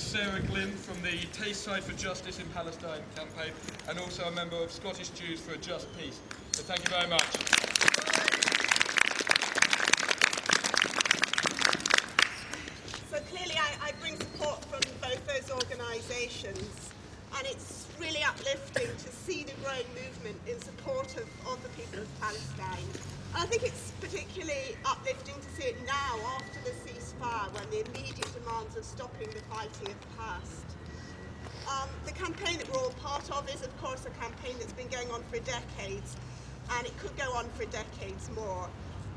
Sarah Glynn from the Tayside for Justice in Palestine campaign, and also a member of Scottish Jews for a Just Peace. So thank you very much. So clearly I bring support from both those organisations, and it's really uplifting to see the growing movement in support of the people of Palestine. And I think it's particularly uplifting to see it now after the ceasefire, when the immediate demands of stopping the fighting have passed. The campaign that we're all part of is, of course, a campaign that's been going on for decades, and it could go on for decades more.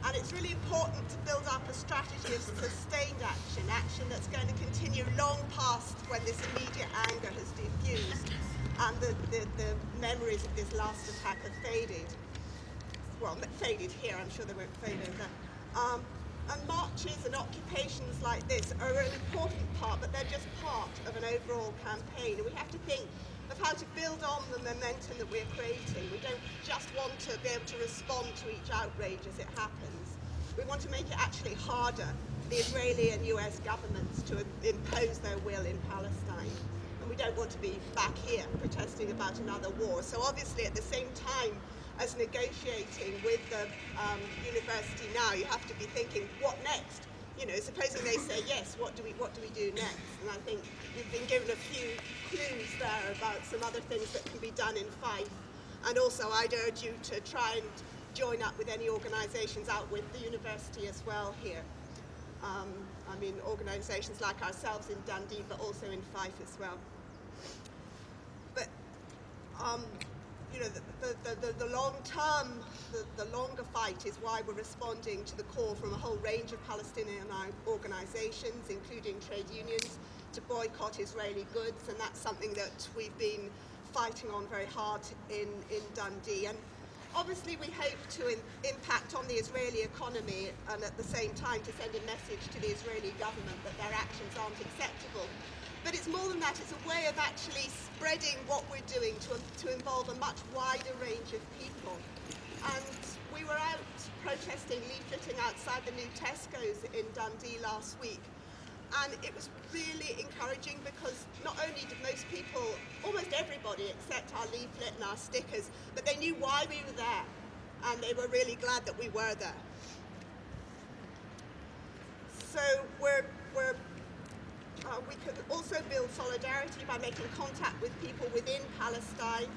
And it's really important to build up a strategy of sustained action that's going to continue long past when this immediate anger has diffused and the memories of this last attack have faded. Well, faded here, I'm sure they won't fade over. And marches and occupations like this are an important part, but they're just part of an overall campaign. And we have to think of how to build on the momentum that we're creating. We don't just want to be able to respond to each outrage as it happens. We want to make it actually harder for the Israeli and US governments to impose their will in Palestine. And we don't want to be back here protesting about another war. So obviously at the same time as negotiating with the university now, you have to be thinking, what next? You know, supposing they say yes, what do we do next? And I think you've been given a few clues there about some other things that can be done in Fife. And also I'd urge you to try and join up with any organisations out with the university as well here. I mean, organisations like ourselves in Dundee, but also in Fife as well. But you know, the long term, the longer fight is why we're responding to the call from a whole range of Palestinian organisations, including trade unions, to boycott Israeli goods, and that's something that we've been fighting on very hard in Dundee. And obviously we hope to impact on the Israeli economy, and at the same time to send a message to the Israeli government that their actions aren't acceptable. But it's more than that, it's a way of actually spreading what we're doing to involve a much wider range of people. And we were out protesting, leafleting outside the new Tesco's in Dundee last week. And it was really encouraging because not only did most people, almost everybody, accept our leaflet and our stickers, but they knew why we were there. And they were really glad that we were there. So we could also build solidarity by making contact with people within Palestine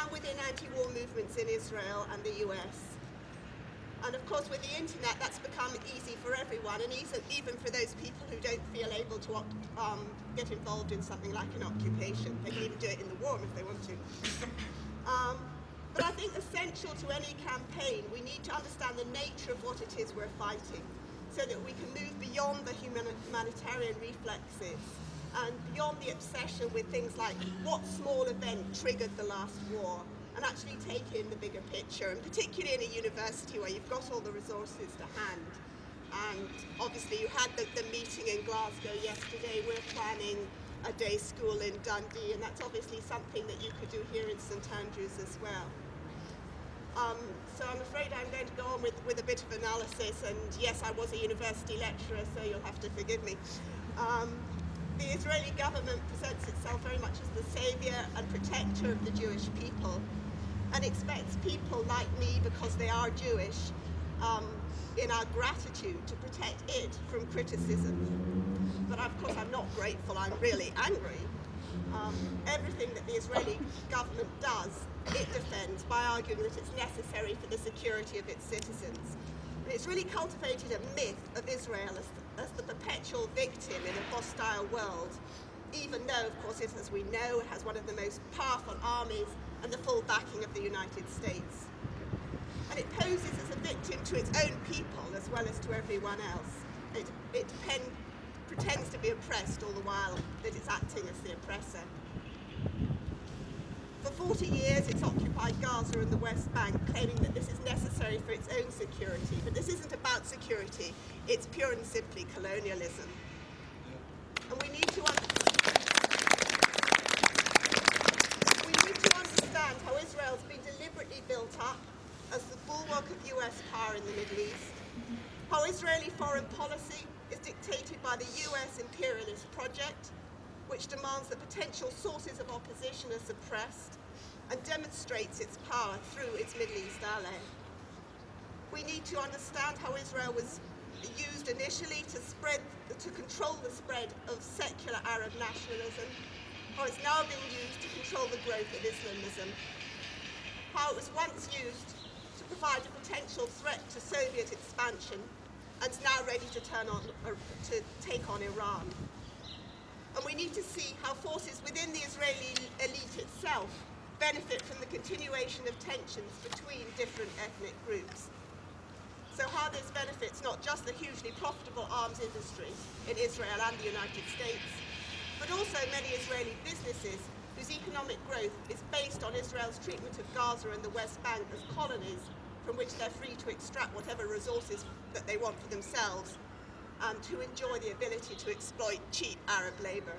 and within anti-war movements in Israel and the US. And of course with the internet that's become easy for everyone, and even for those people who don't feel able to get involved in something like an occupation. They can even do it in the warm if they want to. But I think essential to any campaign, we need to understand the nature of what it is we're fighting, so that we can move beyond the humanitarian reflexes and beyond the obsession with things like what small event triggered the last war, and actually take in the bigger picture, and particularly in a university where you've got all the resources to hand. And obviously you had the meeting in Glasgow yesterday. We're planning a day school in Dundee, and that's obviously something that you could do here in St Andrews as well. So I'm afraid I'm going to go on with a bit of analysis, and yes, I was a university lecturer, so you'll have to forgive me. The Israeli government presents itself very much as the saviour and protector of the Jewish people, and expects people like me, because they are Jewish, in our gratitude to protect it from criticism. But of course I'm not grateful, I'm really angry. Everything that the Israeli government does, it defends by arguing that it's necessary for the security of its citizens. And it's really cultivated a myth of Israel as the perpetual victim in a hostile world, even though, of course, as we know, it has one of the most powerful armies and the full backing of the United States. And it poses as a victim to its own people as well as to everyone else. It pretends to be oppressed all the while that it's acting as the oppressor. For 40 years it's occupied Gaza and the West Bank, claiming that this is necessary for its own security. But this isn't about security, it's pure and simply colonialism. And we need to understand how Israel's been deliberately built up as the bulwark of US power in the Middle East, how Israeli foreign policy is dictated by the US imperialist project, which demands that potential sources of opposition are suppressed and demonstrates its power through its Middle East ally. We need to understand how Israel was used initially to control the spread of secular Arab nationalism, how it's now being used to control the growth of Islamism, how it was once used to provide a potential threat to Soviet expansion, and is now ready to take on Iran. And we need to see how forces within the Israeli elite itself benefit from the continuation of tensions between different ethnic groups. So how this benefits not just the hugely profitable arms industry in Israel and the United States, but also many Israeli businesses whose economic growth is based on Israel's treatment of Gaza and the West Bank as colonies from which they're free to extract whatever resources that they want for themselves and to enjoy the ability to exploit cheap Arab labor.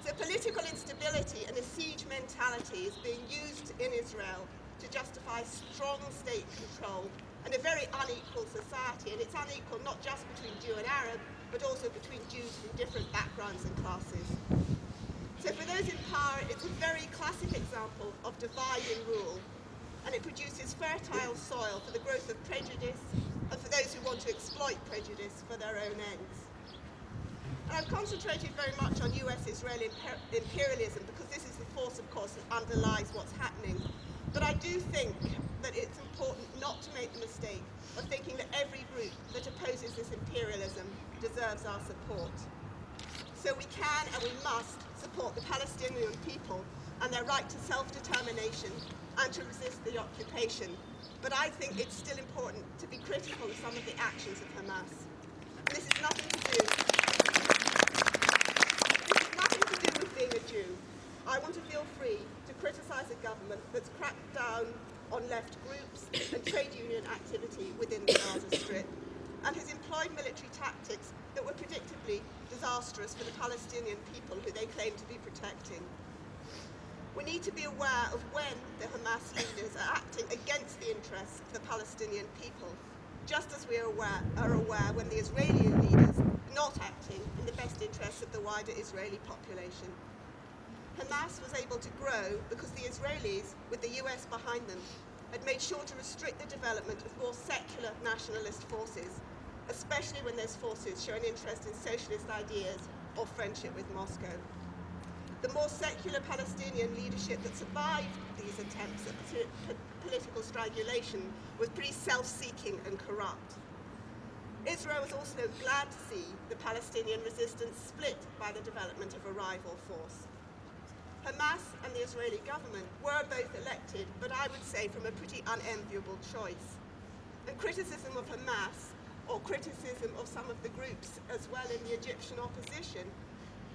So political instability and a siege mentality is being used in Israel to justify strong state control and a very unequal society, and it's unequal not just between Jew and Arab, but also between Jews from different backgrounds and classes. So for those in power, it's a very classic example of divide and rule, and it produces fertile soil for the growth of prejudice and for those who want to exploit prejudice for their own ends. And I've concentrated very much on US-Israeli imperialism because this is the force, of course, that underlies what's happening. But I do think that it's important not to make the mistake of thinking that every group that opposes this imperialism deserves our support. So we can and we must support the Palestinian people and their right to self-determination and to resist the occupation. But I think it's still important to be critical of some of the actions of Hamas. And this is nothing to do with being a Jew. I want to feel free to criticise a government that's cracked down on left groups and trade union activity within the Gaza Strip and has employed military tactics that were predictably disastrous for the Palestinian people who they claim to be protecting. We need to be aware of when the Hamas leaders are acting against the interests of the Palestinian people, just as we are aware when the Israeli leaders are not acting in the best interests of the wider Israeli population. Hamas was able to grow because the Israelis, with the US behind them, had made sure to restrict the development of more secular nationalist forces, especially when those forces show an interest in socialist ideas or friendship with Moscow. The more secular Palestinian leadership that survived these attempts at political strangulation was pretty self-seeking and corrupt. Israel was also glad to see the Palestinian resistance split by the development of a rival force. Hamas and the Israeli government were both elected, but I would say from a pretty unenviable choice. And criticism of Hamas, or criticism of some of the groups as well in the Egyptian opposition,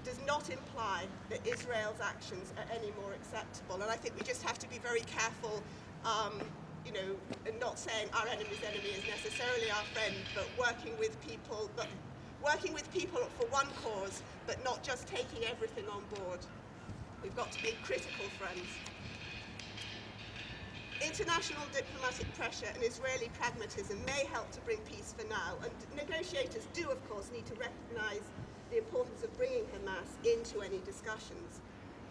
does not imply that Israel's actions are any more acceptable. And I think we just have to be very careful, and not saying our enemy's enemy is necessarily our friend, but working with people for one cause, but not just taking everything on board. We've got to be critical friends. International diplomatic pressure and Israeli pragmatism may help to bring peace for now, and negotiators do, of course, need to recognise the importance of bringing Hamas into any discussions.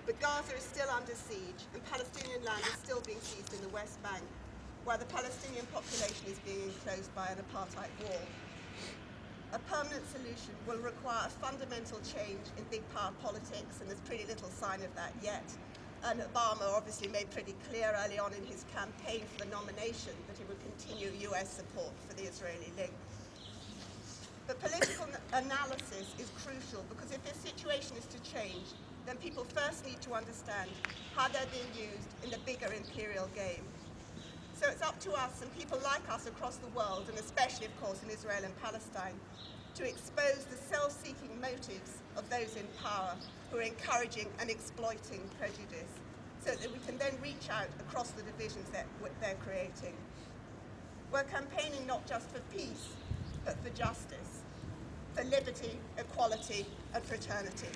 But Gaza is still under siege, and Palestinian land is still being seized in the West Bank, where the Palestinian population is being enclosed by an apartheid wall. A permanent solution will require a fundamental change in big power politics, and there's pretty little sign of that yet. And Obama obviously made pretty clear early on in his campaign for the nomination that he would continue US support for the Israeli link. But political analysis is crucial because if this situation is to change, then people first need to understand how they're being used in the bigger imperial game. So it's up to us and people like us across the world, and especially, of course, in Israel and Palestine, to expose the self-seeking motives of those in power who are encouraging and exploiting prejudice, so that we can then reach out across the divisions that they're creating. We're campaigning not just for peace, but for justice, for liberty, equality, and fraternity.